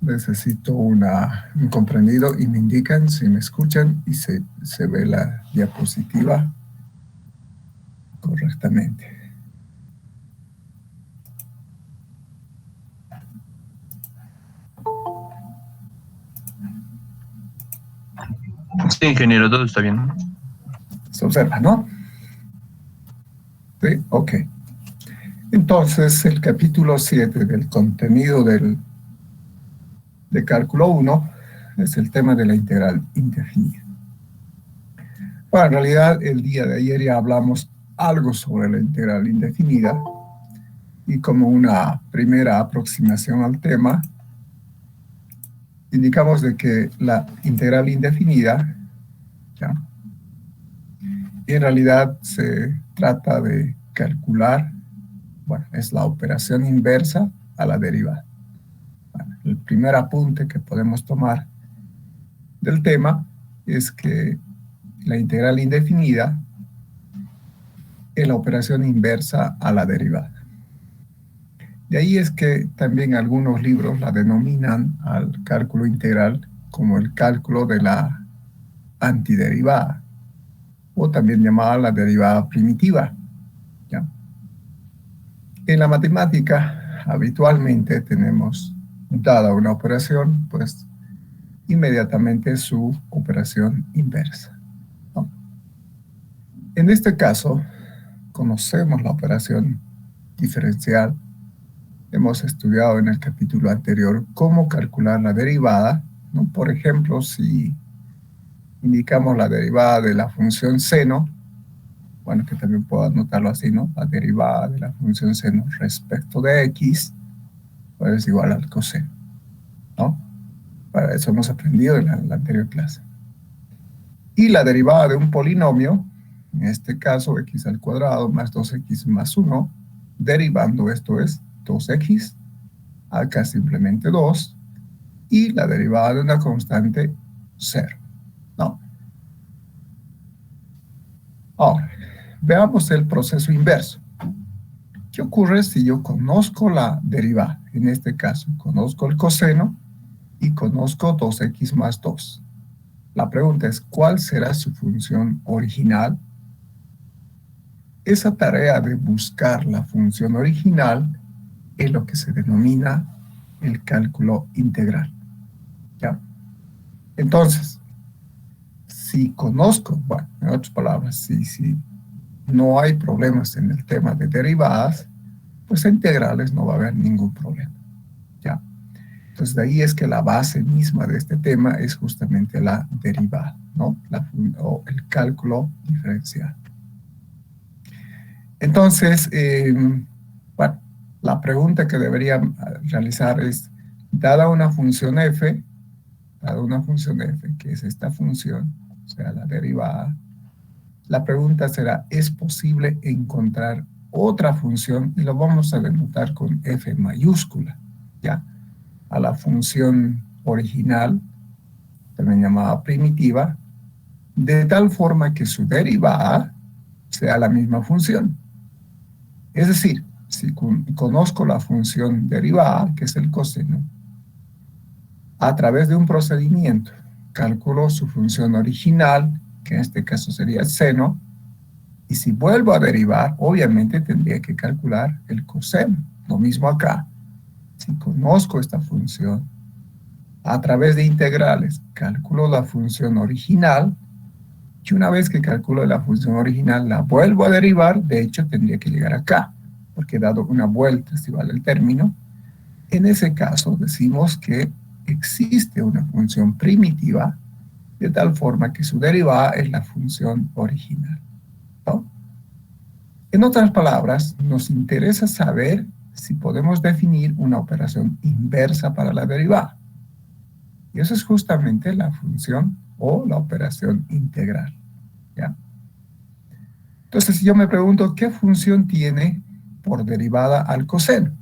necesito un comprendido y me indican si me escuchan y se ve la diapositiva correctamente. Sí, ingeniero, todo está bien. Se observa, ¿no? Sí, ok. Entonces, el capítulo 7 del contenido de cálculo 1 es el tema de la integral indefinida. Bueno, en realidad, el día de ayer ya hablamos algo sobre la integral indefinida y como una primera aproximación al tema, indicamos de que la integral indefinida, ¿ya?, en realidad se trata de calcular, bueno, es la operación inversa a la derivada. Bueno, el primer apunte que podemos tomar del tema es que la integral indefinida es la operación inversa a la derivada. De ahí es que también algunos libros la denominan al cálculo integral como el cálculo de la antiderivada, o también llamada la derivada primitiva, ¿ya? En la matemática, habitualmente tenemos dada una operación, pues inmediatamente su operación inversa, ¿no? En este caso, conocemos la operación diferencial. Hemos estudiado en el capítulo anterior cómo calcular la derivada, ¿no? Por ejemplo, si indicamos la derivada de la función seno, bueno, que también puedo anotarlo así, ¿no? La derivada de la función seno respecto de x, pues es igual al coseno, ¿no? Para eso hemos aprendido en la anterior clase. Y la derivada de un polinomio, en este caso x al cuadrado más 2x más 1, derivando esto es 2x, acá simplemente 2, y la derivada de una constante 0, ¿no? Ahora, veamos el proceso inverso. ¿Qué ocurre si yo conozco la derivada? En este caso, conozco el coseno y conozco 2x más 2. La pregunta es, ¿cuál será su función original? Esa tarea de buscar la función original es lo que se denomina el cálculo integral, ¿ya? Entonces, si conozco, bueno, en otras palabras, si no hay problemas en el tema de derivadas, pues en integrales no va a haber ningún problema, ¿ya? Entonces, de ahí es que la base misma de este tema es justamente la derivada, ¿no? O el cálculo diferencial. Entonces, bueno, la pregunta que deberían realizar es, dada una función f, que es esta función, o sea, la derivada, la pregunta será, ¿es posible encontrar otra función? Y lo vamos a denotar con f mayúscula, ¿ya? A la función original, también llamada primitiva, de tal forma que su derivada sea la misma función. Es decir, si conozco la función derivada, que es el coseno, a través de un procedimiento calculo su función original, que en este caso sería el seno, y si vuelvo a derivar, obviamente tendría que calcular el coseno. Lo mismo acá. Si conozco esta función, a través de integrales calculo la función original, y una vez que calculo la función original, la vuelvo a derivar, de hecho tendría que llegar acá, porque he dado una vuelta, si vale el término. En ese caso decimos que existe una función primitiva, de tal forma que su derivada es la función original, ¿no? En otras palabras, nos interesa saber si podemos definir una operación inversa para la derivada. Y eso es justamente la función o la operación integral, ¿ya? Entonces, si yo me pregunto, ¿qué función tiene por derivada al coseno?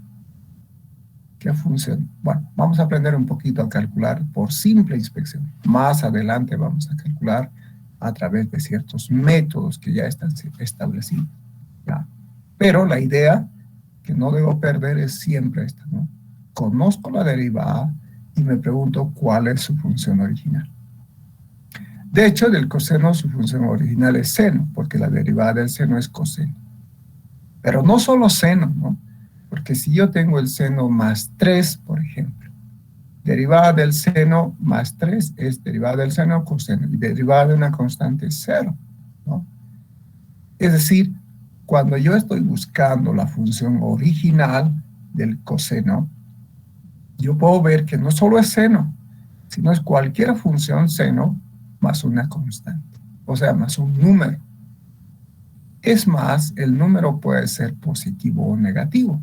¿Qué función? Bueno, vamos a aprender un poquito a calcular por simple inspección. Más adelante vamos a calcular a través de ciertos métodos que ya están establecidos, ¿ya? Pero la idea que no debo perder es siempre esta, ¿no? Conozco la derivada y me pregunto cuál es su función original. De hecho, del coseno su función original es seno, porque la derivada del seno es coseno. Pero no solo seno, ¿no? Porque si yo tengo el seno más 3, por ejemplo, derivada del seno más 3 es derivada del seno coseno, y derivada de una constante es 0, ¿no? Es decir, cuando yo estoy buscando la función original del coseno, yo puedo ver que no solo es seno, sino es cualquier función seno más una constante, o sea, más un número. Es más, el número puede ser positivo o negativo,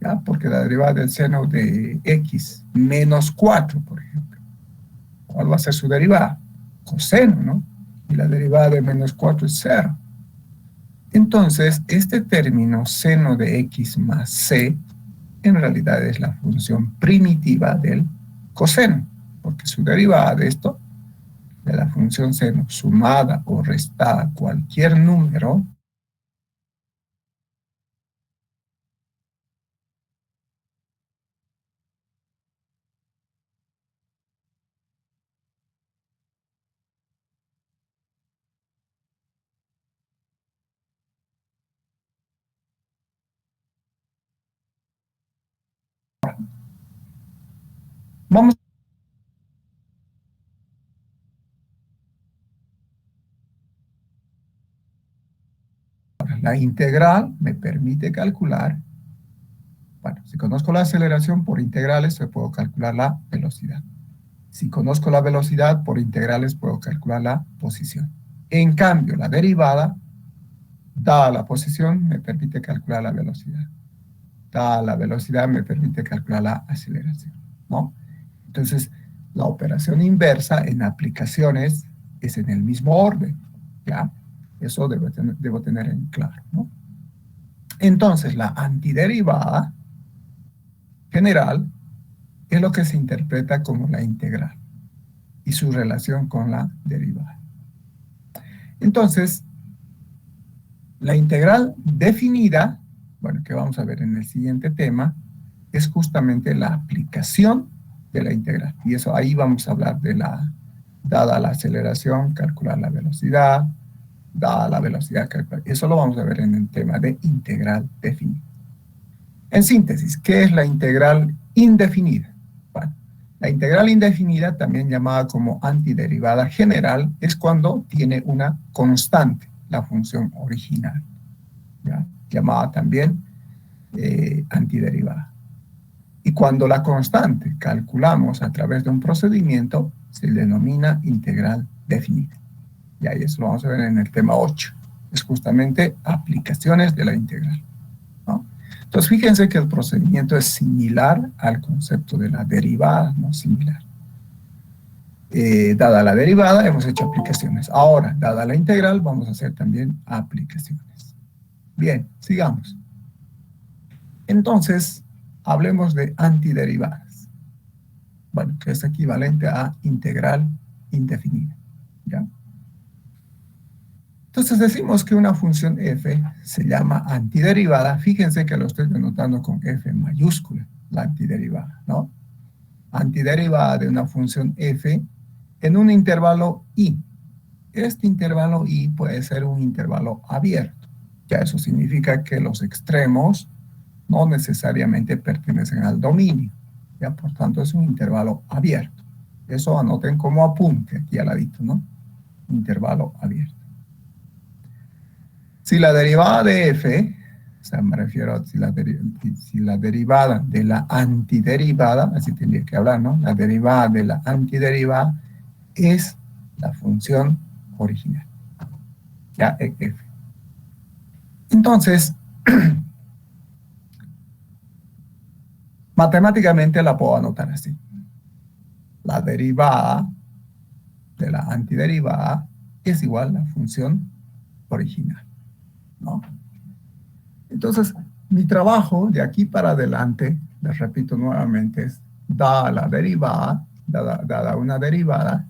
¿ya? Porque la derivada del seno de x menos 4, por ejemplo, ¿cuál va a ser su derivada? Coseno, ¿no? Y la derivada de menos 4 es 0. Entonces, este término seno de x más c, en realidad es la función primitiva del coseno, porque su derivada de esto, de la función seno, sumada o restada cualquier número, vamos a la integral, me permite calcular, bueno, si conozco la aceleración por integrales, yo puedo calcular la velocidad. Si conozco la velocidad por integrales, puedo calcular la posición. En cambio, la derivada, dada la posición, me permite calcular la velocidad. Dada la velocidad, me permite calcular la aceleración, ¿no? Entonces, la operación inversa en aplicaciones es en el mismo orden, ¿ya? Eso debo tener en claro, ¿no? Entonces, la antiderivada general es lo que se interpreta como la integral y su relación con la derivada. Entonces, la integral definida, bueno, que vamos a ver en el siguiente tema, es justamente la aplicación de la integral. Y eso ahí vamos a hablar de dada la aceleración, calcular la velocidad, dada la velocidad, calcular. Eso lo vamos a ver en el tema de integral definida. En síntesis, ¿qué es la integral indefinida? Bueno, la integral indefinida, también llamada como antiderivada general, es cuando tiene una constante, la función original, ¿ya? Llamada también antiderivada. Y cuando la constante calculamos a través de un procedimiento, se denomina integral definida. Y ahí eso lo vamos a ver en el tema 8. Es justamente aplicaciones de la integral, ¿no? Entonces, fíjense que el procedimiento es similar al concepto de la derivada, no similar. Dada la derivada, hemos hecho aplicaciones. Ahora, dada la integral, vamos a hacer también aplicaciones. Bien, sigamos. Entonces, hablemos de antiderivadas. Bueno, que es equivalente a integral indefinida, ¿ya? Entonces decimos que una función f se llama antiderivada. Fíjense que lo estoy denotando con f mayúscula, la antiderivada, ¿no? Antiderivada de una función f en un intervalo i. Este intervalo i puede ser un intervalo abierto. Ya eso significa que los extremos no necesariamente pertenecen al dominio. Ya, por tanto, es un intervalo abierto. Eso anoten como apunte aquí al ladito, ¿no? Intervalo abierto. Si la derivada de f, o sea, me refiero a si la derivada de la antiderivada, así tendría que hablar, ¿no? La derivada de la antiderivada es la función original, ya, f. Entonces, matemáticamente la puedo anotar así. La derivada de la antiderivada es igual a la función original, ¿no? Entonces, mi trabajo de aquí para adelante, les repito nuevamente, es dada la derivada, dada una derivada,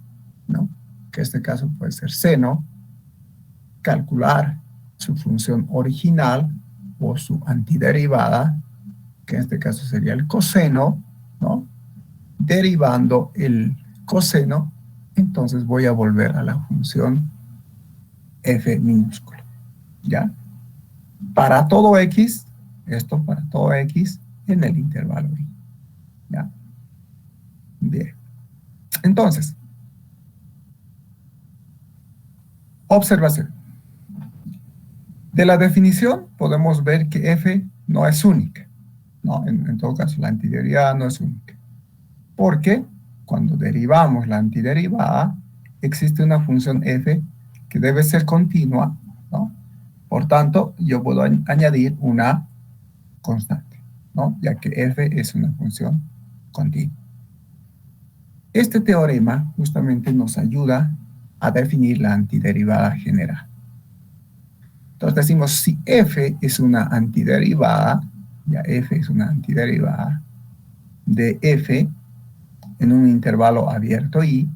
¿no? Que en este caso puede ser seno, calcular su función original o su antiderivada, que en este caso sería el coseno, ¿no? derivando el coseno, entonces voy a volver a la función f minúsculo, ¿ya? Para todo x, esto para todo x en el intervalo y, ¿ya? Bien. Entonces, observación. De la definición podemos ver que f no es única, ¿no? En todo caso, la antiderivada no es única. Porque cuando derivamos la antiderivada, existe una función f que debe ser continua, ¿no? Por tanto, yo puedo añadir una constante, ¿no? Ya que f es una función continua. Este teorema justamente nos ayuda a definir la antiderivada general. Entonces decimos, si f es una antiderivada, ya f es una antiderivada de f en un intervalo abierto y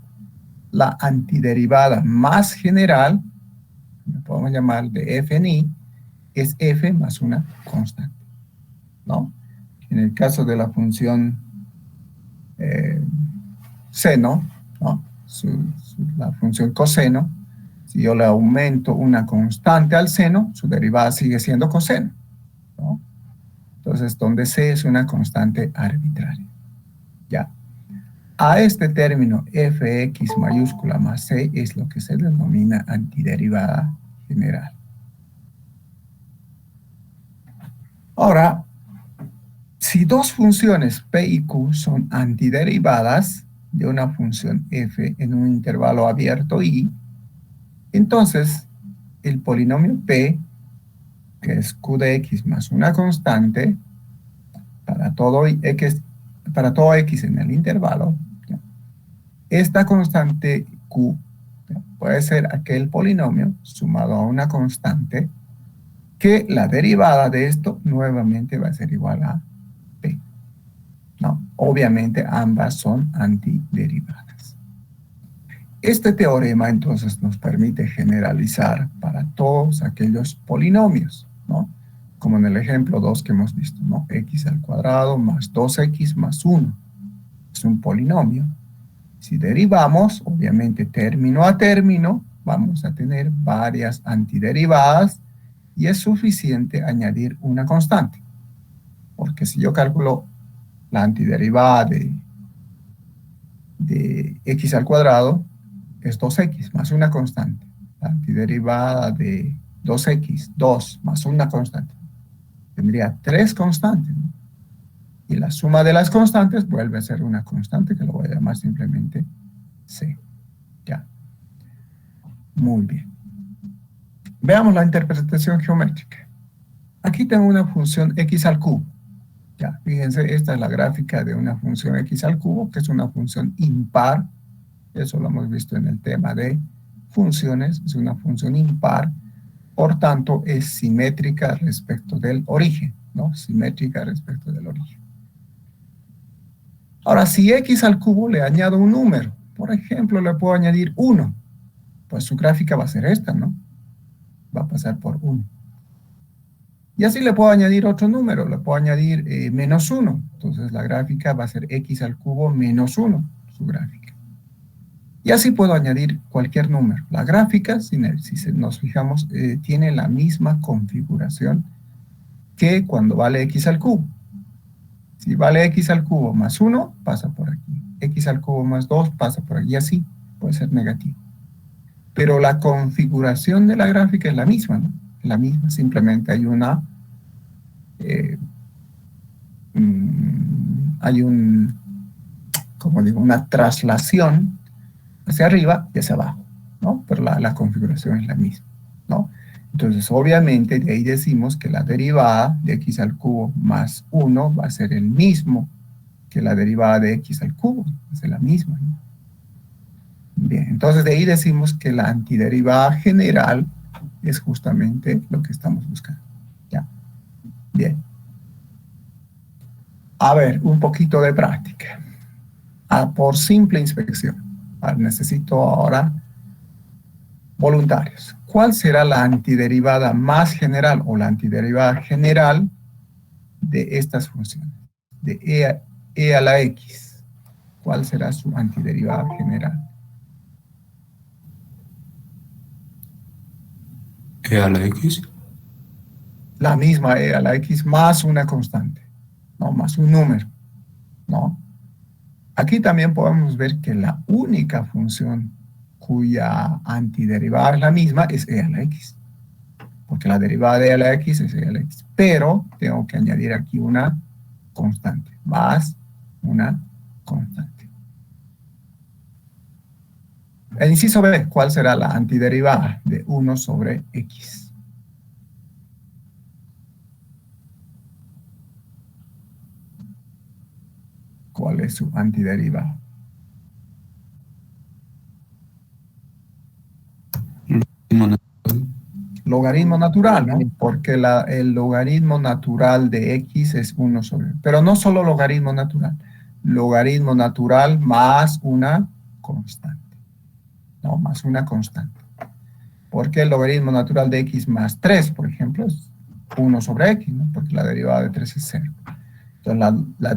la antiderivada más general, lo podemos llamar de f en i, es f más una constante, ¿no? En el caso de la función seno, ¿no? La función coseno, si yo le aumento una constante al seno, su derivada sigue siendo coseno, ¿no? Entonces, donde c es una constante arbitraria, ¿ya? A este término fx mayúscula más c es lo que se denomina antiderivada general. Ahora, si dos funciones p y q son antiderivadas de una función f en un intervalo abierto i, entonces el polinomio p, que es q de x más una constante, para todo x en el intervalo, ¿ya? Esta constante q, ¿ya? Puede ser aquel polinomio sumado a una constante que la derivada de esto nuevamente va a ser igual a p, ¿no? Obviamente ambas son antiderivadas. Este teorema entonces nos permite generalizar para todos aquellos polinomios, ¿no? Como en el ejemplo 2 que hemos visto, ¿no? X al cuadrado más 2x más 1 es un polinomio. Si derivamos, obviamente término a término, vamos a tener varias antiderivadas y es suficiente añadir una constante. Porque si yo calculo la antiderivada de x al cuadrado, es 2x más una constante. La antiderivada de 2x, 2 más una constante. Tendría 3 constantes, ¿no? Y la suma de las constantes vuelve a ser una constante que lo voy a llamar simplemente c. Ya. Muy bien. Veamos la interpretación geométrica. Aquí tengo una función x al cubo. Ya, fíjense, esta es la gráfica de una función x al cubo, que es una función impar. Eso lo hemos visto en el tema de funciones. Es una función impar. Por tanto, es simétrica respecto del origen, ¿no? Simétrica respecto del origen. Ahora, si x al cubo le añado un número, por ejemplo, le puedo añadir 1, pues su gráfica va a ser esta, ¿no? Va a pasar por 1. Y así le puedo añadir otro número, le puedo añadir menos 1. Entonces la gráfica va a ser x al cubo menos 1, su gráfica. Y así puedo añadir cualquier número. La gráfica, si nos fijamos, tiene la misma configuración que cuando vale x al cubo. Si vale x al cubo más 1, pasa por aquí. X al cubo más 2 pasa por aquí. Y así puede ser negativo. Pero la configuración de la gráfica es la misma, ¿no? La misma, simplemente hay una una traslación hacia arriba y hacia abajo, ¿no? Pero la configuración es la misma, ¿no? Entonces, obviamente, de ahí decimos que la derivada de x al cubo más 1 va a ser el mismo que la derivada de x al cubo, va a ser la misma, ¿no? Bien, entonces de ahí decimos que la antiderivada general es justamente lo que estamos buscando. ¿Ya? Bien. A ver, un poquito de práctica. Por simple inspección. Necesito ahora voluntarios. ¿Cuál será la antiderivada más general o la antiderivada general de estas funciones? De e a la x. ¿Cuál será su antiderivada general? E a la X. La misma e a la X más una constante, ¿no? Más un número, ¿no? Aquí también podemos ver que la única función cuya antiderivada es la misma es e a la X, porque la derivada de e a la X es e a la X, pero tengo que añadir aquí una constante, más una constante. El inciso B, ¿cuál será la antiderivada de 1 sobre X? ¿Cuál es su antiderivada? Logaritmo natural, ¿no? Porque el logaritmo natural de X es 1 sobre... Pero no solo logaritmo natural más una constante, ¿no? Más una constante. Porque el logaritmo natural de X más 3, por ejemplo, es 1 sobre X, ¿no? Porque la derivada de 3 es 0. Entonces, la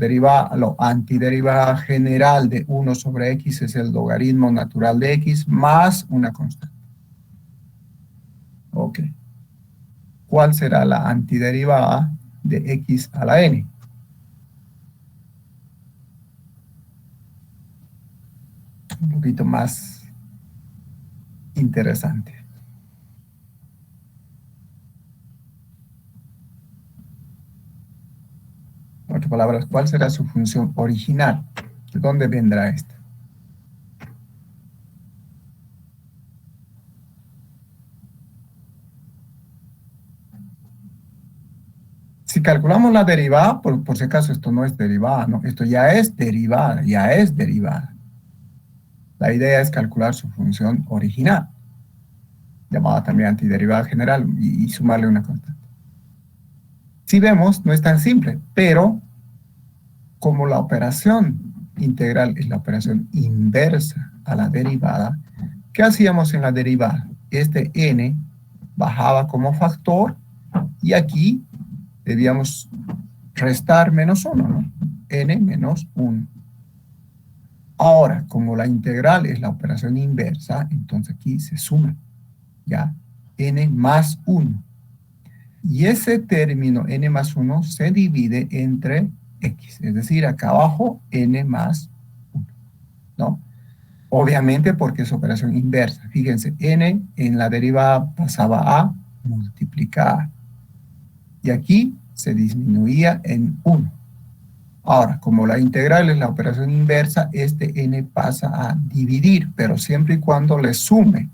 antiderivada general de 1 sobre X es el logaritmo natural de X más una constante. Ok. ¿Cuál será la antiderivada de X a la N? Un poquito más interesante. En otras palabras, ¿cuál será su función original? ¿De dónde vendrá esta? Si calculamos la derivada, por si acaso esto no es derivada, ¿no? Esto ya es derivada, ya es derivada. La idea es calcular su función original, llamada también antiderivada general, y sumarle una constante. Si vemos, no es tan simple, pero como la operación integral es la operación inversa a la derivada, ¿qué hacíamos en la derivada? Este n bajaba como factor y aquí debíamos restar menos 1, ¿no? N menos 1. Ahora, como la integral es la operación inversa, entonces aquí se suma, ¿ya? N más 1. Y ese término n más 1 se divide entre x, es decir, acá abajo n más 1, ¿no? Obviamente porque es operación inversa. Fíjense, n en la derivada pasaba a multiplicar. Y aquí se disminuía en 1. Ahora, como la integral es la operación inversa, este n pasa a dividir, pero siempre y cuando le sume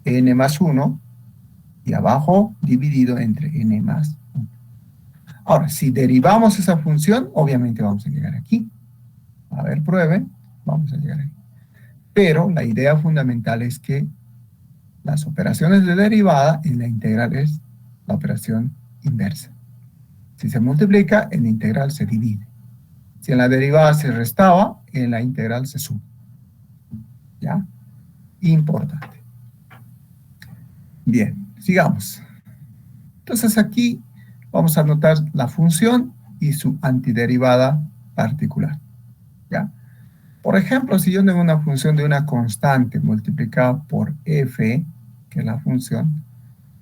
n más 1 y abajo dividido entre n más 1. Ahora, si derivamos esa función, obviamente vamos a llegar aquí. A ver, prueben, vamos a llegar ahí. Pero la idea fundamental es que las operaciones de derivada en la integral es la operación inversa. Si se multiplica, en la integral se divide. Si en la derivada se restaba, en la integral se suma. ¿Ya? Importante. Bien, sigamos. Entonces aquí vamos a anotar la función y su antiderivada particular. ¿Ya? Por ejemplo, si yo tengo una función de una constante multiplicada por f, que es la función,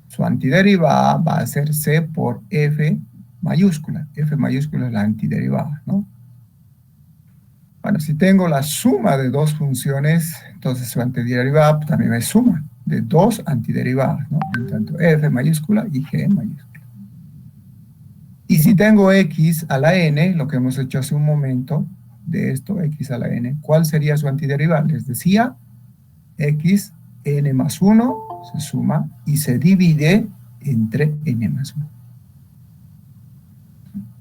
su antiderivada va a ser c por f mayúscula. F mayúscula es la antiderivada, ¿no? Bueno, si tengo la suma de dos funciones, entonces su antiderivada también es suma de dos antiderivadas, ¿no? En tanto f mayúscula y g mayúscula. Y si tengo x a la n, lo que hemos hecho hace un momento, de esto, x a la n, ¿cuál sería su antiderivada? Les decía, x, n más 1, se suma y se divide entre n más 1.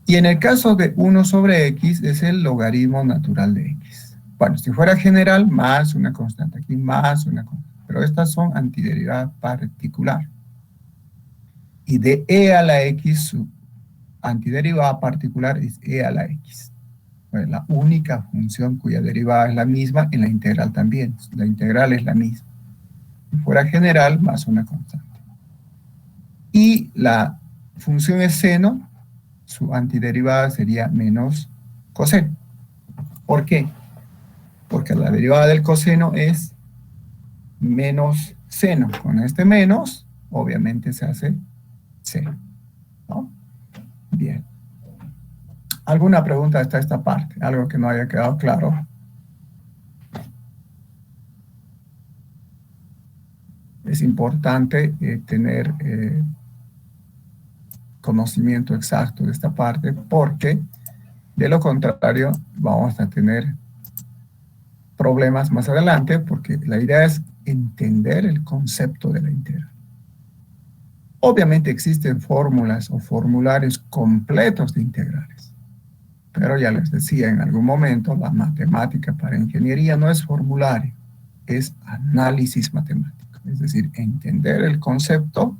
Y en el caso de 1 sobre x, es el logaritmo natural de x. Bueno, si fuera general, más una constante, aquí más una constante. Pero estas son antiderivadas particular. Y de e a la x, su antiderivada particular es e a la x. Bueno, la única función cuya derivada es la misma, en la integral también. La integral es la misma. Si fuera general, más una constante. Y la función es seno, su antiderivada sería menos coseno. ¿Por qué? porque la derivada del coseno es menos seno. Con este menos, obviamente se hace seno, ¿no? Bien. ¿Alguna pregunta hasta esta parte? ¿Algo que no haya quedado claro? Es importante tener conocimiento exacto de esta parte, porque de lo contrario vamos a tener problemas más adelante, porque la idea es entender el concepto de la integral. Obviamente existen fórmulas o formularios completos de integrales, pero ya les decía en algún momento, la matemática para ingeniería no es formulario, es análisis matemático, es decir, entender el concepto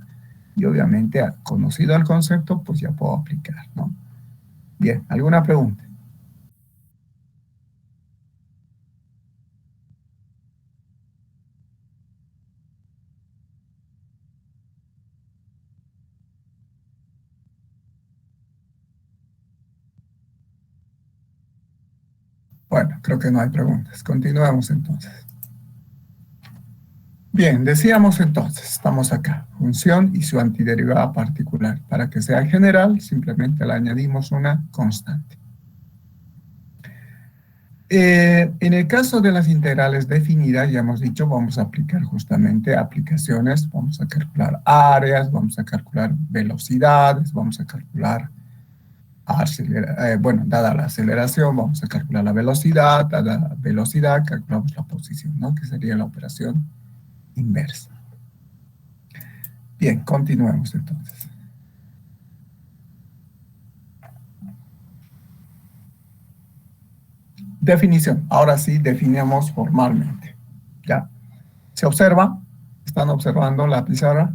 y obviamente conocido el concepto, pues ya puedo aplicar, ¿no? Bien, ¿alguna pregunta? Bueno, creo que no hay preguntas. Continuemos entonces. Bien, decíamos entonces, estamos acá, función y su antiderivada particular. Para que sea general, simplemente le añadimos una constante. En el caso de las integrales definidas, ya hemos dicho, vamos a aplicar justamente aplicaciones, vamos a calcular áreas, vamos a calcular velocidades, vamos a calcular, bueno, dada la aceleración, vamos a calcular la velocidad, dada la velocidad, calculamos la posición, ¿no? Que sería la operación inversa. Bien, continuemos entonces. Definición. Ahora sí definimos formalmente. ¿Ya? ¿Se observa? ¿Están observando la pizarra?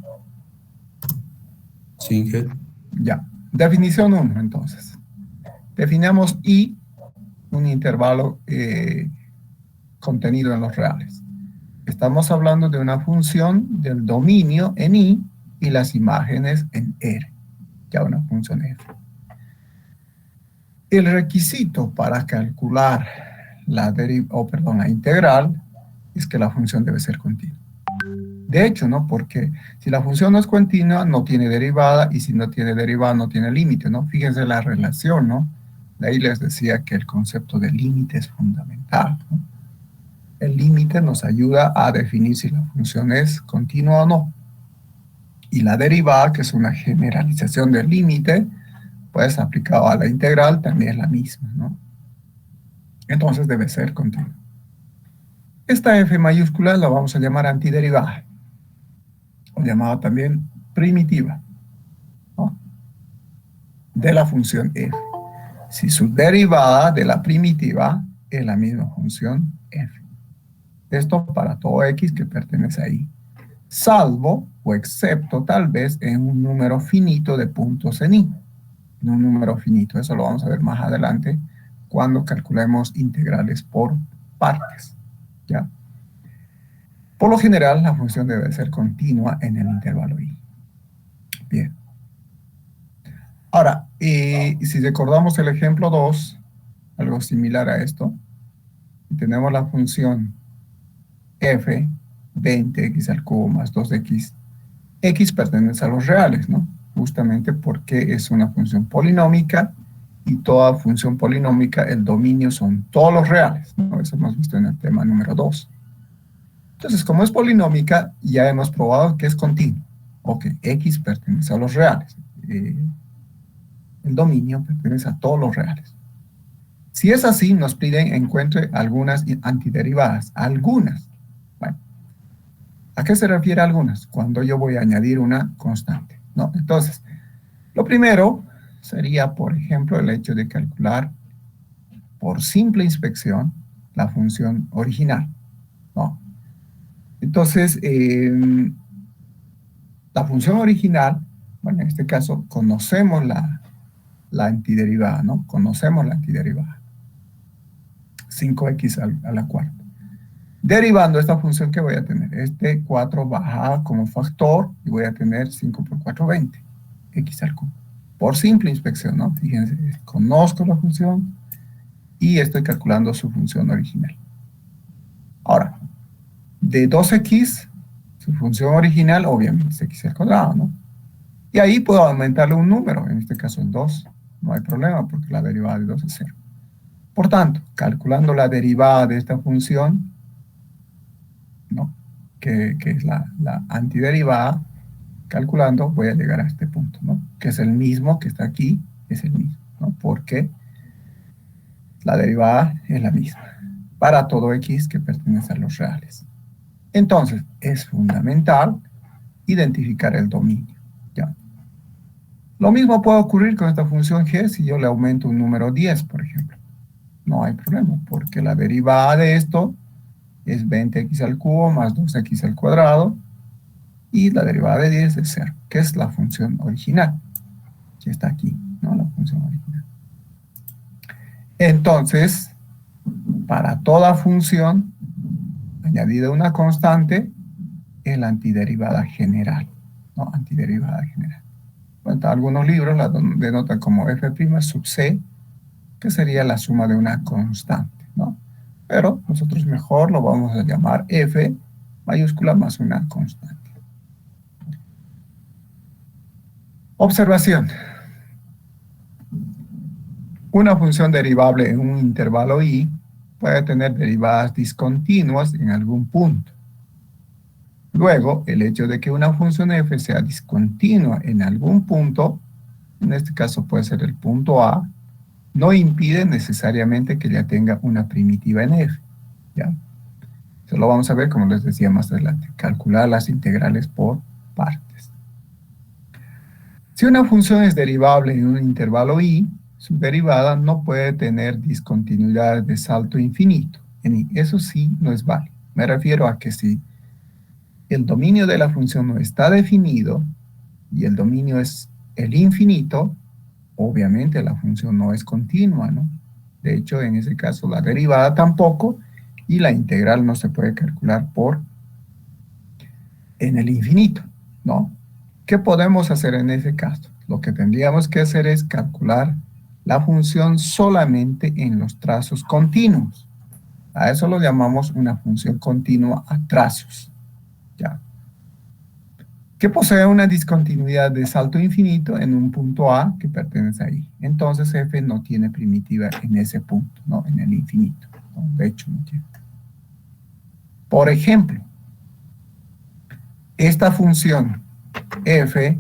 Sí, Ingrid. Ya. Definición 1, entonces. Definamos I, un intervalo contenido en los reales. Estamos hablando de una función del dominio en I y las imágenes en R. Ya una función F. El requisito para calcular la integral es que la función debe ser continua. De hecho, ¿no? Porque si la función no es continua, no tiene derivada, y si no tiene derivada, no tiene límite, ¿no? Fíjense la relación, ¿no? De ahí les decía que el concepto de límite es fundamental, ¿no? El límite nos ayuda a definir si la función es continua o no. Y la derivada, que es una generalización del límite, pues aplicado a la integral, también es la misma, ¿no? Entonces debe ser continua. Esta f mayúscula la vamos a llamar antiderivada, o llamada también primitiva, ¿no? De la función f. Si su derivada de la primitiva es la misma función f. Esto para todo x que pertenece a i, salvo o excepto tal vez en un número finito de puntos en i. En un número finito, eso lo vamos a ver más adelante cuando calculemos integrales por partes, ¿ya? Por lo general, la función debe ser continua en el intervalo i. Bien. Ahora, si recordamos el ejemplo 2, algo similar a esto, tenemos la función f, 20x al cubo más 2x. X pertenece a los reales, ¿no? Justamente porque es una función polinómica, y toda función polinómica, el dominio son todos los reales, ¿no? Eso hemos visto en el tema número 2. Entonces, como es polinómica, ya hemos probado que es continua, o que X pertenece a los reales. El dominio pertenece a todos los reales. Si es así, nos piden encuentre algunas antiderivadas. Algunas. Bueno, ¿a qué se refiere algunas? Cuando yo voy a añadir una constante, ¿no? Entonces, lo primero sería, por ejemplo, el hecho de calcular por simple inspección la función original, ¿no? Entonces, la función original, bueno, en este caso, conocemos la antiderivada, ¿no? Conocemos la antiderivada. 5x a la cuarta. Derivando esta función, que voy a tener, este 4 baja como factor, y voy a tener 5 por 4, 20, x al cubo. Por simple inspección, ¿no? Fíjense, conozco la función y estoy calculando su función original. Ahora, de 2x, su función original obviamente es x al cuadrado, ¿no? Y ahí puedo aumentarle un número, en este caso el 2. No hay problema porque la derivada de 2 es 0. Por tanto, calculando la derivada de esta función, ¿no? que es la antiderivada, calculando voy a llegar a este punto, ¿no? Que es el mismo que está aquí, es el mismo, ¿no? Porque la derivada es la misma para todo x que pertenece a los reales. Entonces, es fundamental identificar el dominio, ¿ya? Lo mismo puede ocurrir con esta función g si yo le aumento un número 10, por ejemplo. No hay problema, porque la derivada de esto es 20x al cubo más 2x al cuadrado, y la derivada de 10 es 0, que es la función original, que está aquí, ¿no? La función original. Entonces, para toda función añadida una constante, es la antiderivada general, ¿no? Antiderivada general. Bueno, algunos libros la denotan como f' sub c, que sería la suma de una constante, ¿no? Pero nosotros mejor lo vamos a llamar f mayúscula más una constante. Observación. Una función derivable en un intervalo i puede tener derivadas discontinuas en algún punto. Luego, el hecho de que una función f sea discontinua en algún punto, en este caso puede ser el punto A, no impide necesariamente que ya tenga una primitiva en f, ¿ya? Eso lo vamos a ver, como les decía más adelante, calcular las integrales por partes. Si una función es derivable en un intervalo i, su derivada no puede tener discontinuidad de salto infinito. Eso sí no es válido. Me refiero a que si el dominio de la función no está definido y el dominio es el infinito, obviamente la función no es continua, ¿no? De hecho, en ese caso la derivada tampoco, y la integral no se puede calcular en el infinito, ¿no? ¿Qué podemos hacer en ese caso? Lo que tendríamos que hacer es calcular la función solamente en los trazos continuos. A eso lo llamamos una función continua a trazos, ¿ya? Que posee una discontinuidad de salto infinito en un punto A que pertenece ahí. Entonces f no tiene primitiva en ese punto, ¿no? En el infinito, ¿no? De hecho no tiene. Por ejemplo, esta función f,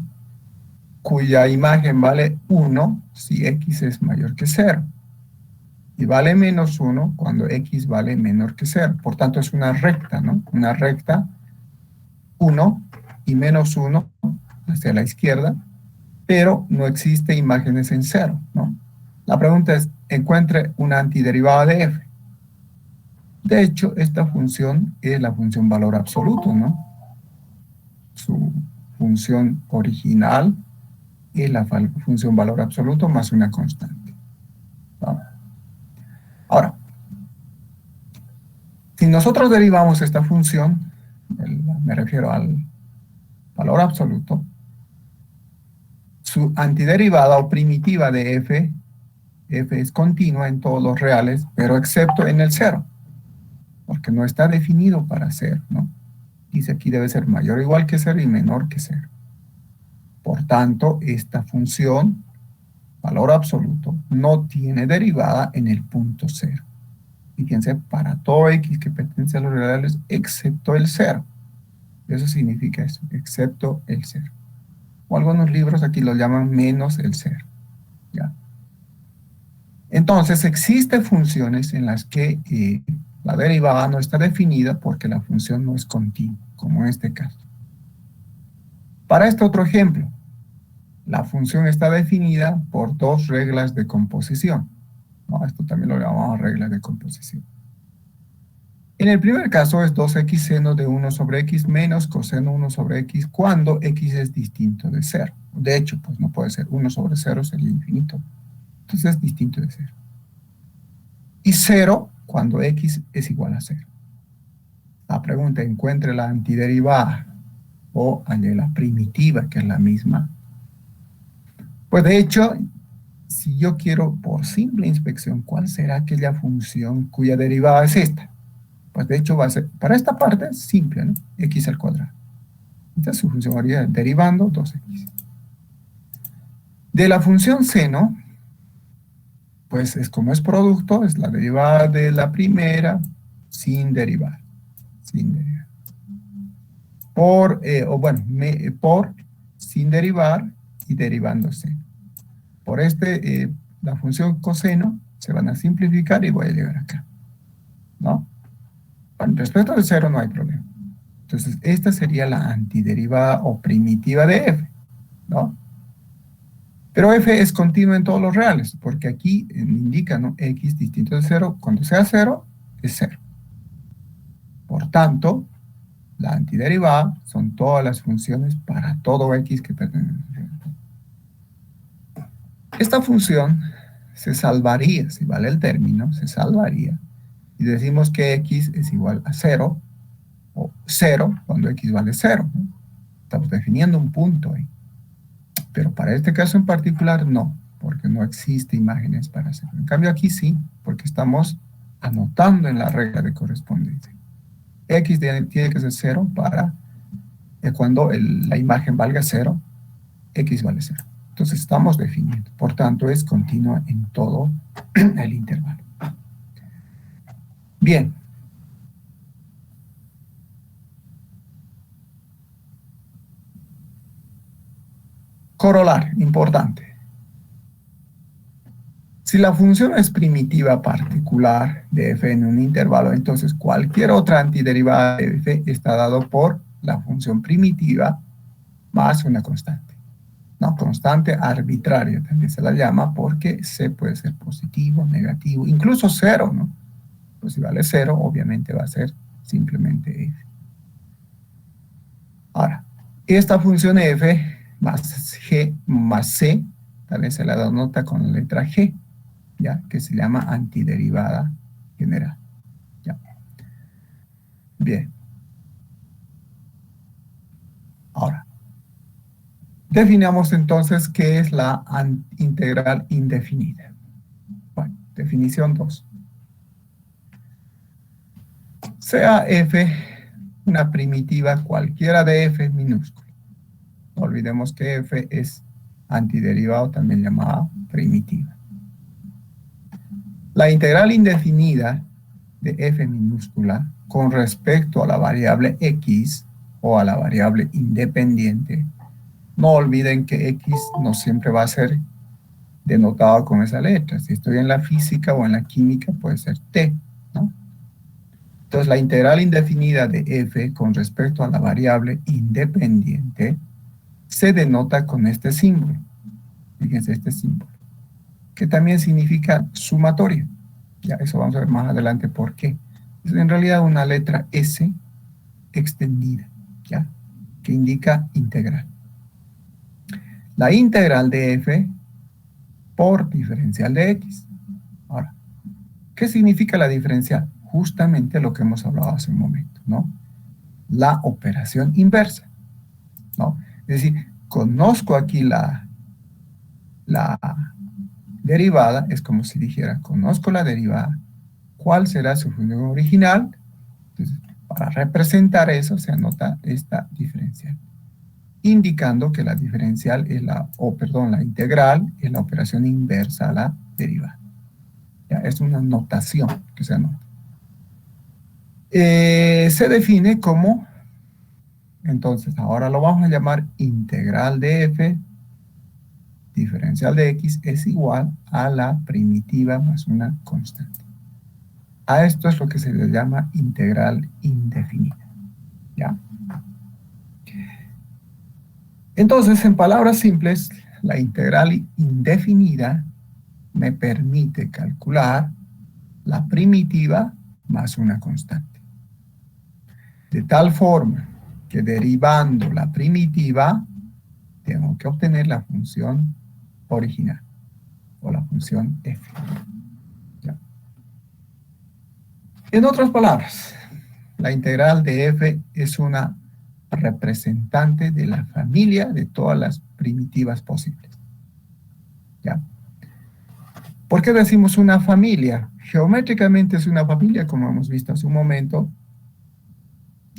cuya imagen vale 1 si x es mayor que 0, y vale menos 1 cuando x vale menor que 0. Por tanto, es una recta, ¿no? Una recta 1 y menos 1 hacia la izquierda, pero no existe imágenes en 0, ¿no? La pregunta es, encuentre una antiderivada de f. De hecho, esta función es la función valor absoluto, ¿no? Su función original es la función valor absoluto más una constante, ¿no? Ahora, si nosotros derivamos esta función, me refiero al valor absoluto, su antiderivada o primitiva de f es continua en todos los reales, pero excepto en el 0, porque no está definido para 0, ¿no? Dice aquí debe ser mayor o igual que 0 y menor que 0. Por tanto, esta función, valor absoluto, no tiene derivada en el punto 0. Fíjense, para todo x que pertenece a los reales, excepto el 0. Eso significa eso, excepto el 0. O algunos libros aquí lo llaman menos el 0. ¿Ya? Entonces, existen funciones en las que la derivada no está definida porque la función no es continua, como en este caso. Para este otro ejemplo, la función está definida por dos reglas de composición, ¿no? Esto también lo llamamos reglas de composición. En el primer caso es 2x seno de 1 sobre x menos coseno 1 sobre x cuando x es distinto de 0. De hecho, pues no puede ser 1 sobre 0, sería infinito. Entonces es distinto de 0. Y 0 cuando x es igual a 0. La pregunta, encuentre la antiderivada o la primitiva, que es la misma. Pues de hecho, si yo quiero por simple inspección, ¿cuál será aquella función cuya derivada es esta? Pues de hecho va a ser, para esta parte, simple, ¿no? X al cuadrado. Entonces su función varía derivando 2x. De la función seno, pues es como es producto, es la derivada de la primera sin derivar. Sin derivar. Por sin derivar y derivándose. Por la función coseno se van a simplificar y voy a llegar acá, ¿no? Con respecto al cero no hay problema. Entonces, esta sería la antiderivada o primitiva de f, ¿no? Pero f es continua en todos los reales, porque aquí indica, ¿no? X distinto de 0, cuando sea 0, es 0. Por tanto, la antiderivada son todas las funciones para todo x que pertenece. Esta función se salvaría, si vale el término, se salvaría, y decimos que x es igual a 0, o 0 cuando x vale 0, ¿no? Estamos definiendo un punto ahí. Pero para este caso en particular no, porque no existe imágenes para hacerlo. En cambio aquí sí, porque estamos anotando en la regla de correspondencia. X tiene que ser 0 para cuando la imagen valga 0, X vale 0. Entonces estamos definiendo. Por tanto, es continua en todo el intervalo. Bien. Corolar, importante. Si la función es primitiva particular de f en un intervalo, entonces cualquier otra antiderivada de f está dado por la función primitiva más una constante. ¿No? Constante arbitraria también se la llama porque c puede ser positivo, negativo, incluso 0, ¿no? Pues si vale 0, obviamente va a ser simplemente f. Ahora, esta función f más g más c, también se la denota con la letra g, ¿ya? Que se llama antiderivada general. ¿Ya? Bien. Ahora, definamos entonces qué es la integral indefinida. Bueno, definición 2. Sea f una primitiva cualquiera de f minúscula. No olvidemos que f es antiderivado, también llamada primitiva. La integral indefinida de f minúscula con respecto a la variable x o a la variable independiente, no olviden que x no siempre va a ser denotado con esa letra. Si estoy en la física o en la química puede ser t, ¿no? Entonces la integral indefinida de f con respecto a la variable independiente se denota con este símbolo. Fíjense este símbolo, que también significa sumatoria. Ya, eso vamos a ver más adelante por qué. Es en realidad una letra S extendida, ¿ya? Que indica integral. La integral de f por diferencial de x. Ahora, ¿qué significa la diferencial? Justamente lo que hemos hablado hace un momento, ¿no? La operación inversa, ¿no? Es decir, conozco aquí la derivada, es como si dijera, conozco la derivada, ¿cuál será su función original? Entonces, para representar eso se anota esta diferencial, indicando que la diferencial es la integral es la operación inversa a la derivada. Ya, es una notación que se anota. Se define como, entonces ahora lo vamos a llamar integral de f diferencial de x es igual a la primitiva más una constante. A esto es lo que se le llama integral indefinida. ¿Ya? Entonces, en palabras simples, la integral indefinida me permite calcular la primitiva más una constante. De tal forma que derivando la primitiva, tengo que obtener la función original, o la función f. ¿Ya? En otras palabras, la integral de f es una representante de la familia de todas las primitivas posibles. ¿Ya? ¿Por qué decimos una familia? Geométricamente es una familia, como hemos visto hace un momento,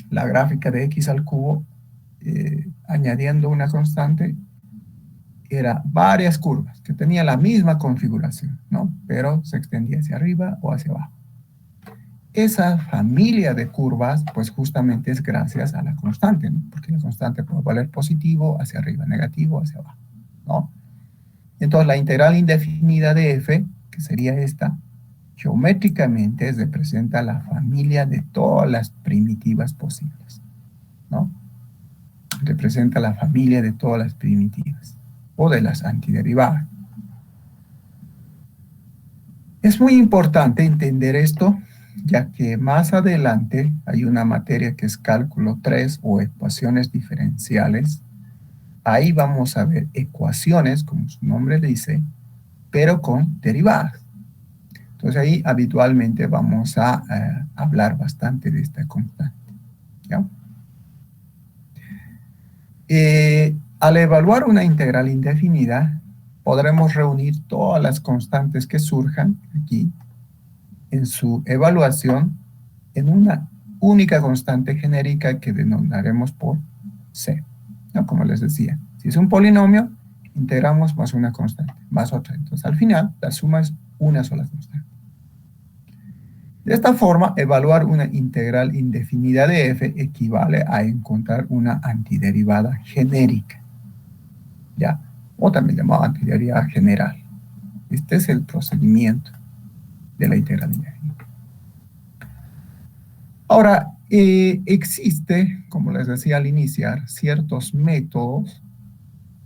la gráfica de x al cubo, añadiendo una constante, era varias curvas que tenían la misma configuración, ¿no? Pero se extendía hacia arriba o hacia abajo. Esa familia de curvas, pues justamente es gracias a la constante, ¿no? Porque la constante puede valer positivo hacia arriba, negativo hacia abajo, ¿no? Entonces la integral indefinida de f, que sería esta, geométricamente representa la familia de todas las primitivas posibles, ¿no? Representa la familia de todas las primitivas o de las antiderivadas. Es muy importante entender esto, ya que más adelante hay una materia que es cálculo 3 o ecuaciones diferenciales. Ahí vamos a ver ecuaciones, como su nombre dice, pero con derivadas. Entonces ahí habitualmente vamos a hablar bastante de esta constante, ¿ya? Al evaluar una integral indefinida, podremos reunir todas las constantes que surjan aquí en su evaluación en una única constante genérica que denominaremos por C, ¿no? Como les decía, si es un polinomio, integramos más una constante, más otra. Entonces al final la suma es una sola constante. De esta forma, evaluar una integral indefinida de f equivale a encontrar una antiderivada genérica, ¿ya? O también llamada antiderivada general. Este es el procedimiento de la integral indefinida. Ahora, existe, como les decía al iniciar, ciertos métodos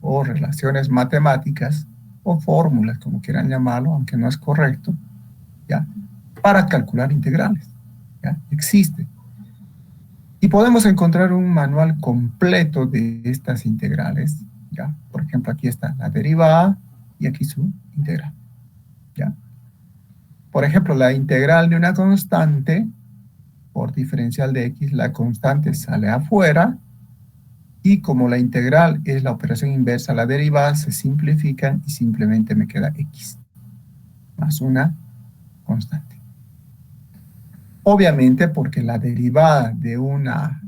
o relaciones matemáticas o fórmulas, como quieran llamarlo, aunque no es correcto, ¿ya? Para calcular integrales, ¿ya? Existe. Y podemos encontrar un manual completo de estas integrales, ¿ya? Por ejemplo, aquí está la derivada y aquí su integral, ¿ya? Por ejemplo, la integral de una constante por diferencial de x, la constante sale afuera y como la integral es la operación inversa a la derivada, se simplifican y simplemente me queda x más una constante. Obviamente porque la derivada de una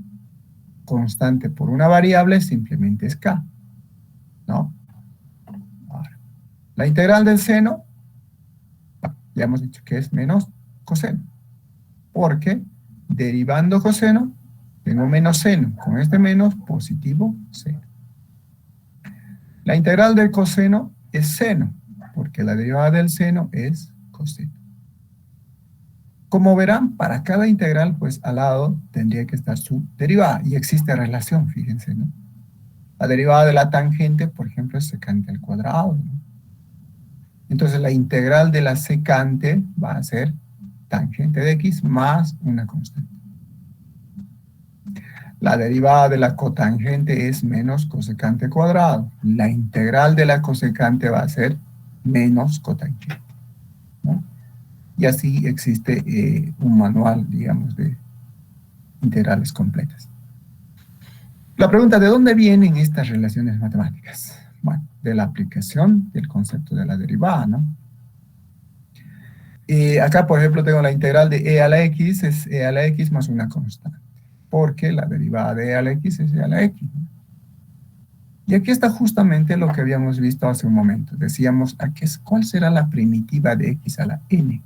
constante por una variable simplemente es k, ¿no? Ahora, la integral del seno, ya hemos dicho que es menos coseno, porque derivando coseno, tengo menos seno, con este menos, positivo seno. La integral del coseno es seno, porque la derivada del seno es coseno. Como verán, para cada integral, pues al lado tendría que estar su derivada, y existe relación, fíjense, ¿no? La derivada de la tangente, por ejemplo, es secante al cuadrado, ¿no? Entonces la integral de la secante va a ser tangente de x más una constante. La derivada de la cotangente es menos cosecante cuadrado. La integral de la cosecante va a ser menos cotangente, ¿no? Y así existe un manual, digamos, de integrales completas. La pregunta, ¿de dónde vienen estas relaciones matemáticas? Bueno, de la aplicación del concepto de la derivada, ¿no? Acá, por ejemplo, tengo la integral de e a la x, es e a la x más una constante, porque la derivada de e a la x es e a la x, ¿no? Y aquí está justamente lo que habíamos visto hace un momento. Decíamos, ¿cuál será la primitiva de x a la n?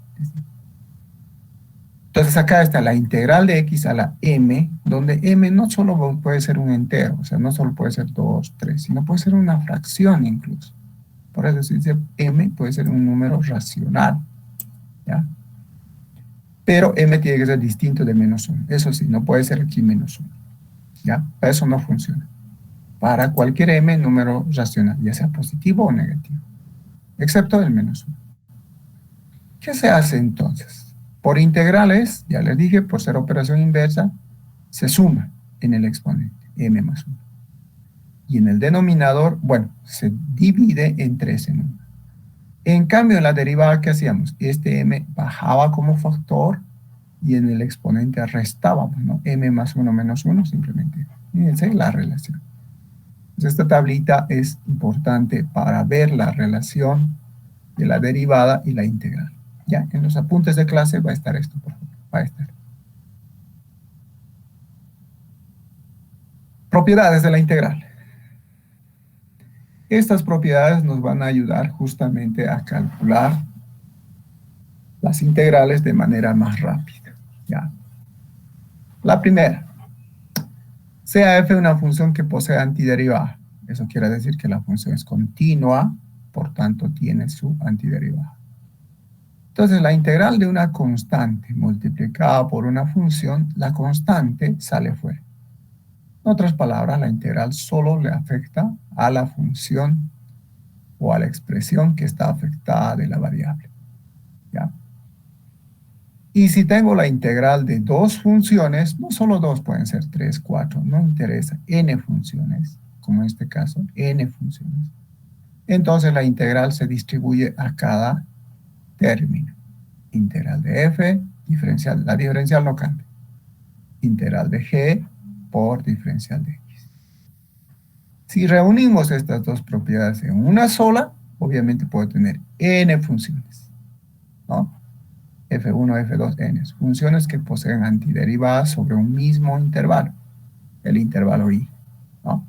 Entonces acá está la integral de x a la m, donde m no solo puede ser un entero, o sea, no solo puede ser 2, 3, sino puede ser una fracción incluso. Por eso se dice m puede ser un número racional, ¿ya? Pero m tiene que ser distinto de menos 1. Eso sí, no puede ser aquí menos 1, ¿ya? Eso no funciona. Para cualquier m, número racional, ya sea positivo o negativo, excepto el menos 1. ¿Qué se hace entonces? Por integrales, ya les dije, por ser operación inversa, se suma en el exponente, m más 1. Y en el denominador, bueno, se divide entre ese número. En cambio, en la derivada, ¿qué hacíamos? Este m bajaba como factor y en el exponente restábamos, ¿no? M más 1 menos 1, simplemente. Fíjense la relación. Entonces, esta tablita es importante para ver la relación de la derivada y la integral. Ya, en los apuntes de clase va a estar esto, por favor. Va a estar. Propiedades de la integral. Estas propiedades nos van a ayudar justamente a calcular las integrales de manera más rápida. ¿Ya? La primera, sea f una función que posee antiderivada. Eso quiere decir que la función es continua, por tanto tiene su antiderivada. Entonces, la integral de una constante multiplicada por una función, la constante sale fuera. En otras palabras, la integral solo le afecta a la función o a la expresión que está afectada de la variable. ¿Ya? Y si tengo la integral de dos funciones, no solo dos, pueden ser 3, 4, no interesa, n funciones, como en este caso, n funciones. Entonces la integral se distribuye a cada término. Integral de f, diferencial, la diferencial no cambia. Integral de g por diferencial de x. Si reunimos estas dos propiedades en una sola, obviamente puedo tener n funciones, ¿no? F1, F2, n. Funciones que poseen antiderivadas sobre un mismo intervalo, el intervalo i, ¿no?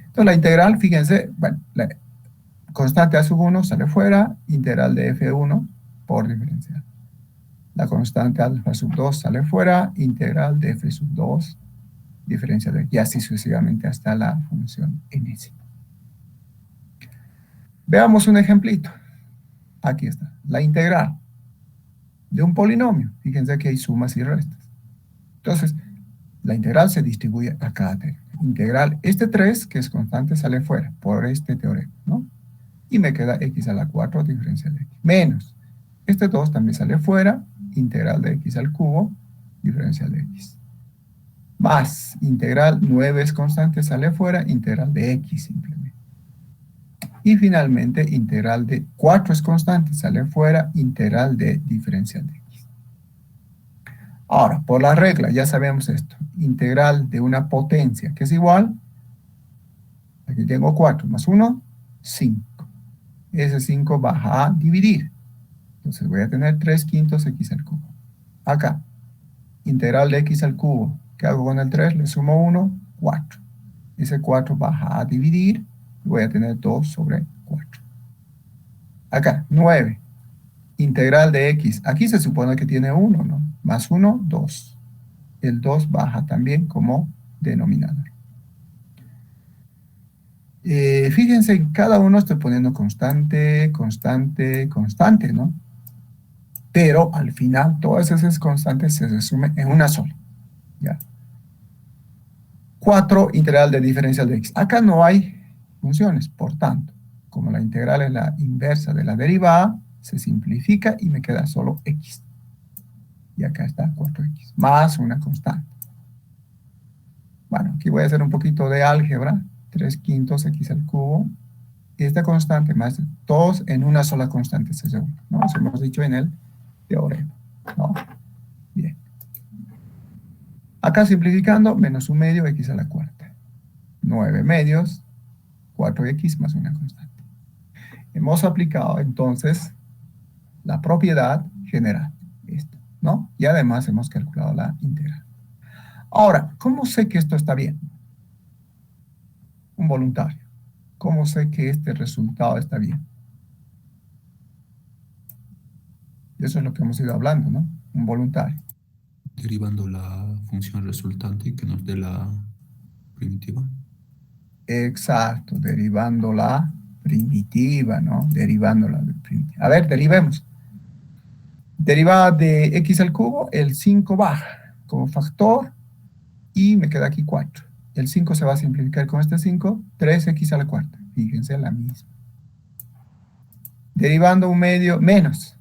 Entonces la integral, fíjense, bueno, la constante a sub 1 sale fuera, integral de F1 por diferencial. La constante alfa sub 2 sale fuera, integral de F sub 2, diferencial de, y así sucesivamente hasta la función enésima. Veamos un ejemplito. Aquí está, la integral de un polinomio. Fíjense que hay sumas y restas. Entonces, la integral se distribuye a cada término. Integral, este 3, que es constante, sale fuera por este teorema, ¿no? Y me queda x a la 4 diferencial de x. Menos, este 2 también sale fuera, integral de x al cubo, diferencial de x. Más, integral 9 es constante, sale fuera, integral de x simplemente. Y finalmente, integral de 4 es constante, sale fuera, integral de diferencial de x. Ahora, por la regla, ya sabemos esto. Integral de una potencia, que es igual, aquí tengo 4 más 1, 5. Ese 5 baja a dividir. Entonces voy a tener 3 quintos x al cubo. Acá, integral de x al cubo. ¿Qué hago con el 3? Le sumo 1, 4. Ese 4 baja a dividir. Voy a tener 2 sobre 4. Acá, 9. Integral de x. Aquí se supone que tiene 1, ¿no? Más 1, 2. El 2 baja también como denominador. Fíjense, en cada uno estoy poniendo constante, constante, constante, ¿no? Pero al final todas esas constantes se resumen en una sola. ¿Ya? 4, integral de diferencial de x. Acá no hay funciones, por tanto, como la integral es la inversa de la derivada, se simplifica y me queda solo x. Y acá está 4x, más una constante. Bueno, aquí voy a hacer un poquito de álgebra. 3 quintos x al cubo. Esta constante más 2 en una sola constante se reúne, ¿no? Eso hemos dicho en el teorema, ¿no? Bien. Acá simplificando, menos un medio x a la cuarta. 9 medios, 4x más una constante. Hemos aplicado entonces la propiedad general, esto, ¿no? Y además hemos calculado la integral. Ahora, ¿cómo sé que esto está bien? Un voluntario. ¿Cómo sé que este resultado está bien? Y eso es lo que hemos ido hablando, ¿no? Un voluntario. Derivando la función resultante que nos dé la primitiva. Exacto, derivando la primitiva, ¿no? Derivando la primitiva. A ver, derivemos. Derivada de x al cubo, el 5 baja como factor y me queda aquí 4. El 5 se va a simplificar con este 5, 3x a la cuarta. Fíjense, la misma. Derivando un medio, menos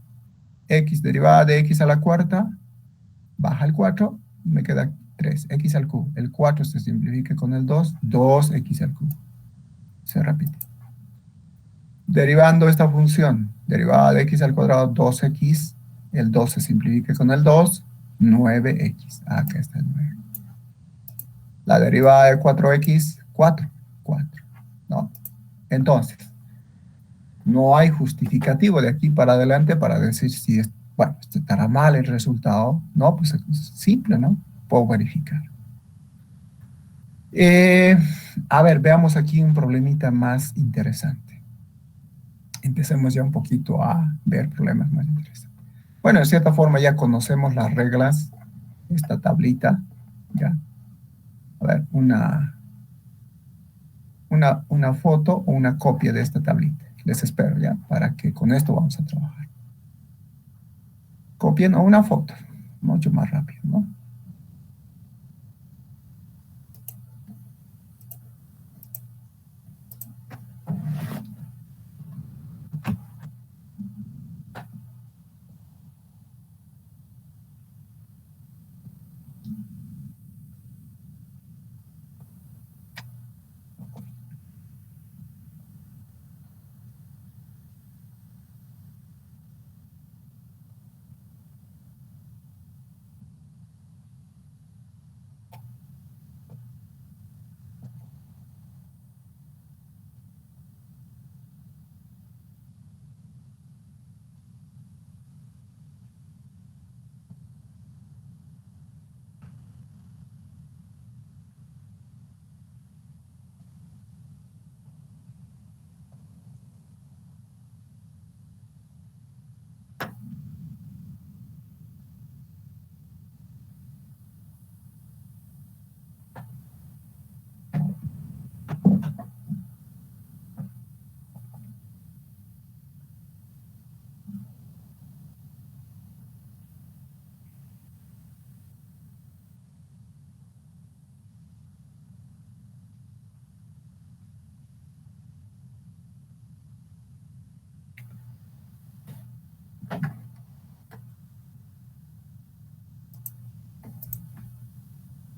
x derivada de x a la cuarta, baja el 4 y me queda 3x al cubo. El 4 se simplifica con el 2, 2x al cubo. Se repite. Derivando esta función, derivada de x al cuadrado, 2x, el 2 se simplifica con el 2, 9x. Acá está el 9. La derivada de 4x, 4, 4, ¿no? Entonces, No hay justificativo de aquí para adelante para decir si, bueno, estará mal el resultado. No, pues es simple, ¿no? Puedo verificar. A ver, veamos aquí un problemita más interesante. Empecemos ya un poquito a ver problemas más interesantes. Bueno, de cierta forma ya conocemos las reglas, esta tablita, ya. A ver, una foto o una copia de esta tablita. Les espero, ya, para que con esto vamos a trabajar. Copien o una foto, mucho más rápido, ¿no?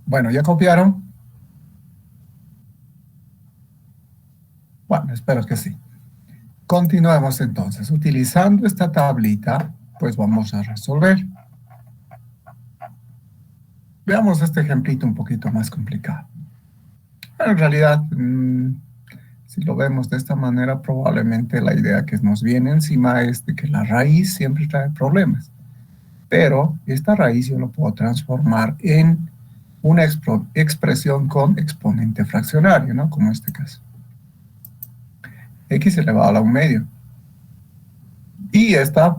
Bueno, ¿ya copiaron? Bueno, espero que sí. Continuemos entonces. Utilizando esta tablita, pues vamos a resolver. Veamos este ejemplito un poquito más complicado. Bueno, en realidad, si lo vemos de esta manera, probablemente la idea que nos viene encima es de que la raíz siempre trae problemas. Pero esta raíz yo lo puedo transformar en una expresión con exponente fraccionario, ¿no? Como en este caso. X elevado a la 1/2. Y esta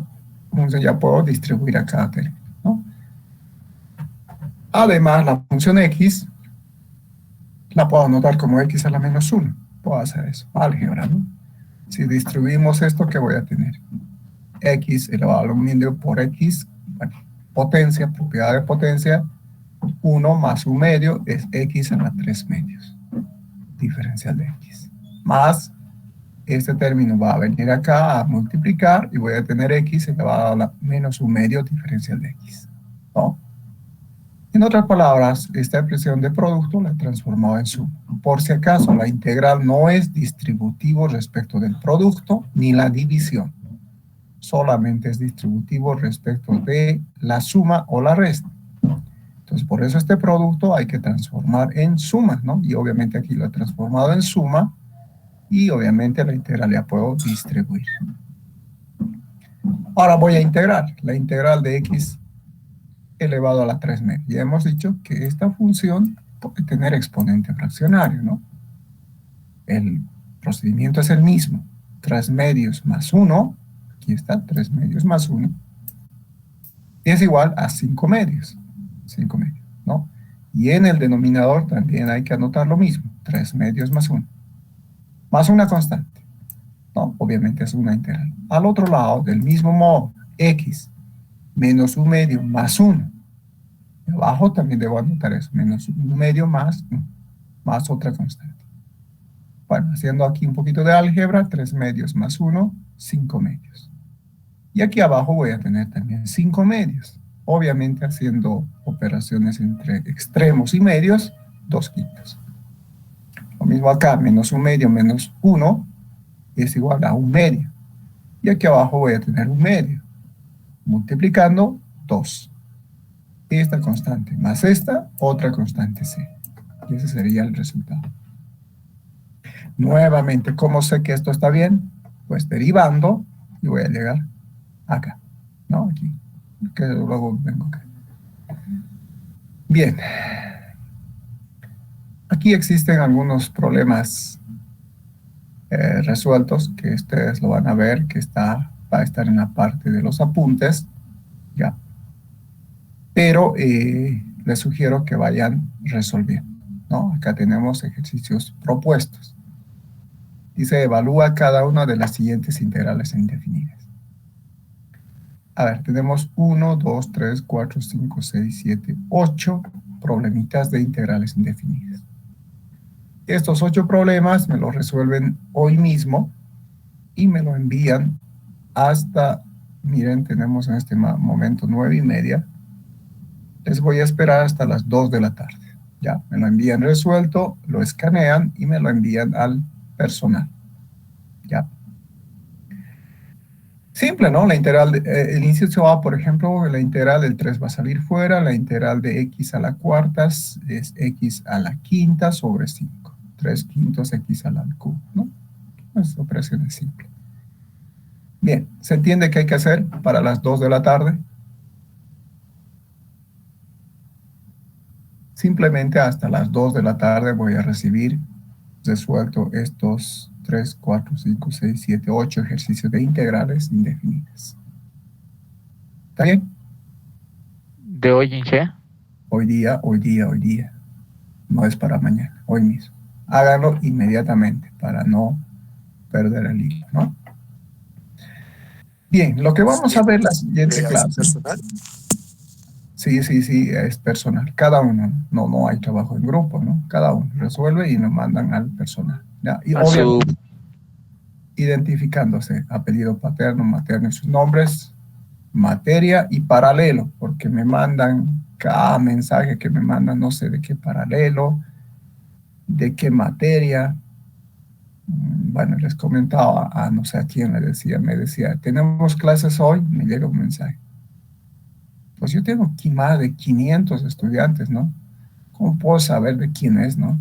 función ya puedo distribuir a cada término, ¿no? Además, la función X la puedo anotar como X a la menos 1. Puedo hacer eso, álgebra, ¿no? Si distribuimos esto, ¿qué voy a tener? X elevado a la 1/2 por X, bueno, potencia, propiedad de potencia, 1 más 1/2 es X a la 3/2, diferencial de X, más este término va a venir acá a multiplicar y voy a tener X elevado a la menos 1/2 diferencial de X, ¿no? En otras palabras, esta expresión de producto la he transformado en suma. Por si acaso, la integral no es distributivo respecto del producto ni la división. Solamente es distributivo respecto de la suma o la resta. Entonces, por eso este producto hay que transformar en suma, ¿no? Y obviamente aquí lo he transformado en suma y obviamente la integral ya puedo distribuir. Ahora voy a integrar. La integral de X elevado a la 3/2. Ya hemos dicho que esta función puede tener exponente fraccionario, ¿no? El procedimiento es el mismo. 3/2 más 1, aquí está, 3/2 más 1, es igual a 5/2. 5/2, ¿no? Y en el denominador también hay que anotar lo mismo. 3/2 más 1. Más una constante, ¿no? Obviamente es una integral. Al otro lado, del mismo modo, X menos 1/2 más 1. Y abajo también debo anotar eso, menos 1/2 más otra constante. Bueno, haciendo aquí un poquito de álgebra, 3/2 más 1, 5/2. Y aquí abajo voy a tener también 5/2. Obviamente haciendo operaciones entre extremos y medios, 2/5. Lo mismo acá, menos 1/2 menos 1 es igual a 1/2. Y aquí abajo voy a tener 1/2. Multiplicando, 2. Esta constante más esta, otra constante C. Y ese sería el resultado. Nuevamente, ¿cómo sé que esto está bien? pues derivando, y voy a llegar acá, ¿no? Aquí, que luego vengo acá. Bien. Aquí existen algunos problemas resueltos que ustedes lo van a ver, que va a estar en la parte de los apuntes, ¿ya? Pero les sugiero que vayan resolviendo, ¿no? Acá tenemos ejercicios propuestos. Dice, evalúa cada una de las siguientes integrales indefinidas. A ver, tenemos 1, 2, 3, 4, 5, 6, 7, 8 problemitas de integrales indefinidas. Estos 8 problemas me los resuelven hoy mismo y me lo envían hasta, miren, tenemos en este momento 9:30. Les voy a esperar hasta las 2 de la tarde. Ya, me lo envían resuelto, lo escanean y me lo envían al personal. Ya. Simple, ¿no? La integral, el inciso A, por ejemplo, la integral del 3 va a salir fuera, la integral de x a la cuarta es x a la quinta sobre 5. 3 quintos x a la cubo, ¿no? Esta operación es simple. Bien, ¿se entiende qué hay que hacer para las 2 de la tarde? Simplemente hasta las 2 de la tarde voy a recibir resuelto estos 3, 4, 5, 6, 7, 8 ejercicios de integrales indefinidas. ¿Está bien? ¿De hoy en qué? Hoy día. No es para mañana, hoy mismo. Háganlo inmediatamente para no perder el hilo, ¿no? Bien, lo que vamos a ver la siguiente clase. Sí, es personal. Cada uno, no hay trabajo en grupo, ¿no? Cada uno resuelve y nos mandan al personal. ¿Ya? Y obviamente, identificándose, apellido paterno, materno y sus nombres, materia y paralelo, porque me mandan cada mensaje que me mandan, no sé de qué paralelo, de qué materia. Bueno, les comentaba a no sé a quién me decía, tenemos clases hoy, me llega un mensaje. Pues yo tengo aquí más de 500 estudiantes, ¿no? ¿Cómo puedo saber de quién es, no?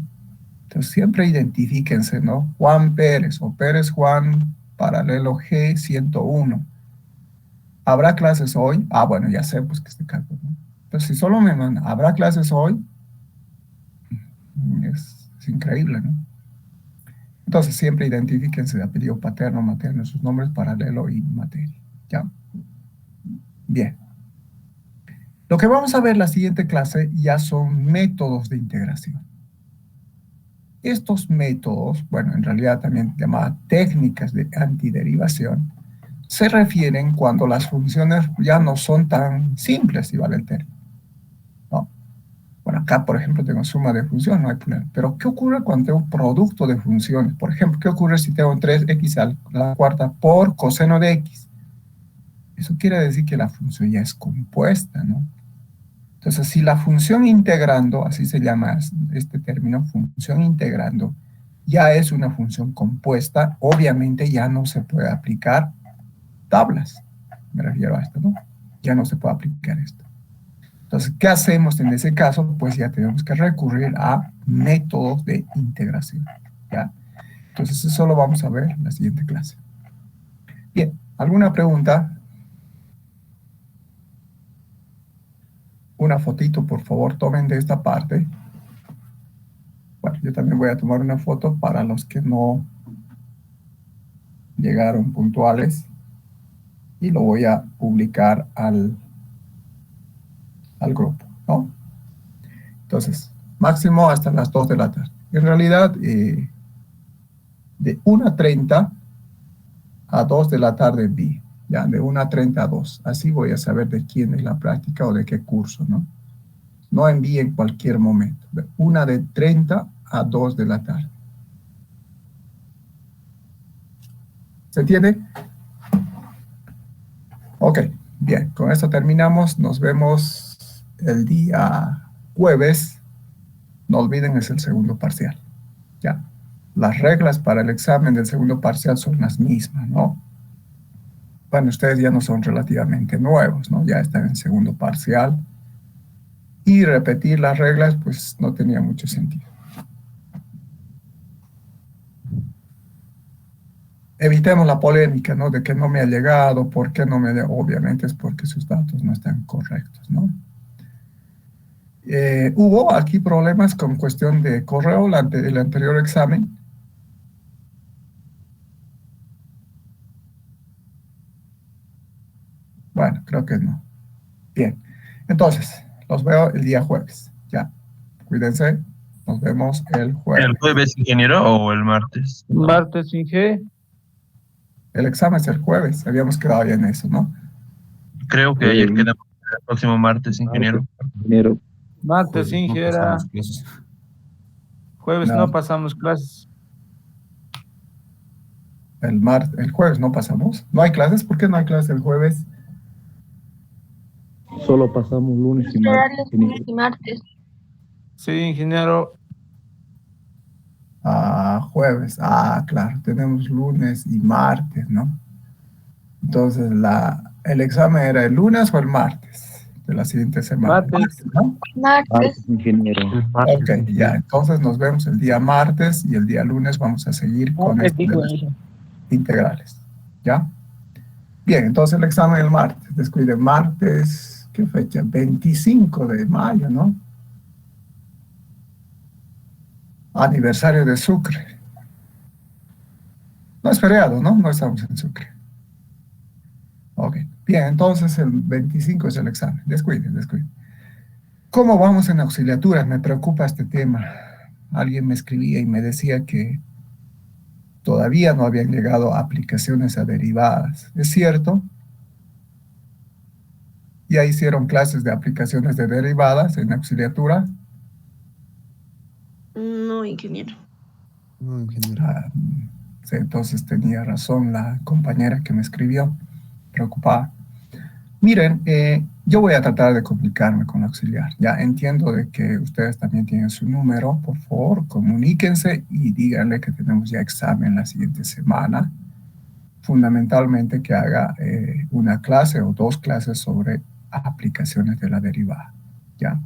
Entonces siempre identifíquense, ¿no? Juan Pérez o Pérez Juan, paralelo G101. ¿Habrá clases hoy? Ah, bueno, ya sé, pues que este cálculo, ¿no? Pero si solo me mandan, ¿habrá clases hoy? Es increíble, ¿no? Entonces siempre identifíquense de apellido paterno, materno, sus nombres, paralelo y materia. ¿Ya? Bien. Lo que vamos a ver en la siguiente clase ya son métodos de integración. Estos métodos, bueno, en realidad también llamadas técnicas de antiderivación, se refieren cuando las funciones ya no son tan simples, si vale el término, ¿no? Bueno, acá, por ejemplo, tengo suma de funciones, no hay problema. Pero, ¿qué ocurre cuando tengo producto de funciones? Por ejemplo, ¿qué ocurre si tengo 3x a la cuarta por coseno de x? Eso quiere decir que la función ya es compuesta, ¿no? Entonces, si la función integrando, así se llama este término, función integrando, ya es una función compuesta, obviamente ya no se puede aplicar tablas. Me refiero a esto, ¿no? Ya no se puede aplicar esto. Entonces, ¿qué hacemos en ese caso? Pues ya tenemos que recurrir a métodos de integración, ¿ya? Entonces, eso lo vamos a ver en la siguiente clase. Bien, ¿alguna pregunta? Una fotito, por favor, tomen de esta parte. Bueno, yo también voy a tomar una foto para los que no llegaron puntuales y lo voy a publicar al grupo, ¿no? Entonces, máximo hasta las 2 de la tarde. En realidad, de 1:30 a 2 de la tarde vi, ya, de 1:30 a 2. Así voy a saber de quién es la práctica o de qué curso, ¿no? No envíe en cualquier momento. De 1:30 a 2 de la tarde. ¿Se entiende? Ok, bien, con esto terminamos. Nos vemos el día jueves. No olviden, es el segundo parcial. Ya. Las reglas para el examen del segundo parcial son las mismas, ¿no? Bueno, ustedes ya no son relativamente nuevos, ¿no? Ya están en segundo parcial. Y repetir las reglas, pues no tenía mucho sentido. evitemos la polémica, ¿no? De que no me ha llegado, ¿por qué no me ha llegado? Obviamente es porque sus datos no están correctos, ¿no? ¿Hubo aquí problemas con cuestión de correo el anterior examen? Bueno, creo que no. Bien. Entonces, los veo el día jueves. Ya. Cuídense. Nos vemos el jueves. ¿El jueves, ingeniero, o el martes? Martes, Inge. El examen es el jueves. Habíamos quedado ya en eso, ¿no? Creo que ayer quedamos el próximo martes, ingeniero. Martes, Jueves Inge, no era. pasamos clases. Jueves No. no pasamos clases. El jueves no pasamos. ¿No hay clases? ¿Por qué no hay clases el jueves? Solo pasamos lunes y Horarios lunes martes. y martes. Sí, ingeniero. Jueves. Claro. Tenemos lunes y martes, ¿no? Entonces, el examen era el lunes o el martes de la siguiente semana. Martes. ¿No? Martes. Martes, ingeniero. Ok, ya. Entonces nos vemos el día martes y el día lunes vamos a seguir con esto de las integrales. ¿Ya? Bien, entonces el examen el martes. Descuide, martes, ¿qué fecha? 25 de mayo, ¿no? Aniversario de Sucre. No es feriado, ¿no? No estamos en Sucre. Ok. Bien, entonces el 25 es el examen. Descuide. ¿Cómo vamos en auxiliaturas? Me preocupa este tema. Alguien me escribía y me decía que todavía no habían llegado aplicaciones a derivadas. ¿Es cierto? ¿Ya hicieron clases de aplicaciones de derivadas en auxiliatura? No, ingeniero. No, ingeniero. Sí, entonces tenía razón la compañera que me escribió, preocupada. Miren, yo voy a tratar de comunicarme con la auxiliar. Ya entiendo de que ustedes también tienen su número. Por favor, comuníquense y díganle que tenemos ya examen la siguiente semana. Fundamentalmente que haga una clase o dos clases sobre aplicaciones de la derivada. ¿Ya?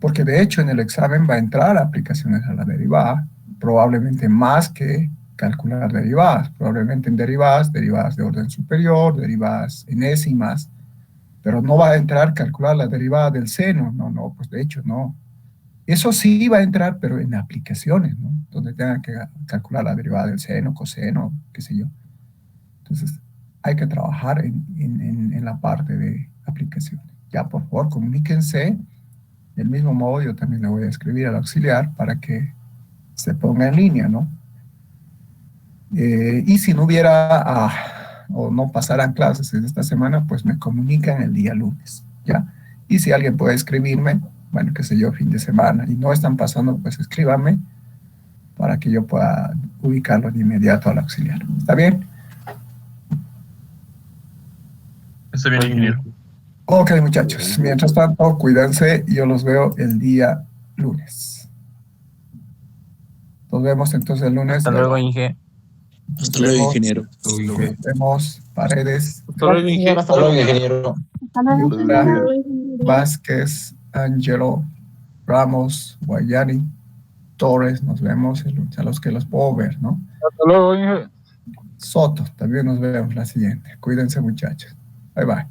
Porque de hecho en el examen va a entrar aplicaciones a la derivada, probablemente más que calcular derivadas, probablemente en derivadas de orden superior, derivadas enésimas, pero no va a entrar calcular la derivada del seno, no, pues de hecho no. Eso sí va a entrar, pero en aplicaciones, ¿no? Donde tengan que calcular la derivada del seno, coseno, qué sé yo. Entonces, hay que trabajar en la parte de aplicaciones. Ya, por favor, comuníquense. Del mismo modo, yo también le voy a escribir al auxiliar para que se ponga en línea, ¿no? Y si no hubiera o no pasaran clases en esta semana, pues me comunican el día lunes, ¿ya? Y si alguien puede escribirme, bueno, qué sé yo, fin de semana, y no están pasando, pues escríbanme para que yo pueda ubicarlo de inmediato al auxiliar. ¿Está bien? Está bien, ingeniero. Ok, muchachos. Mientras tanto, cuídense y yo los veo el día lunes. Nos vemos entonces el lunes. Hasta luego, Inge. Hasta luego, ingeniero. Nos vemos, Paredes, Hasta luego, Inge. Hasta luego, ingeniero. Yura, Vázquez, Angelo, Ramos, Guayani, Torres. Nos vemos el lunes, a los que los puedo ver, ¿no? Hasta luego, Inge. Soto, también nos vemos la siguiente. Cuídense, muchachos. Bye, bye.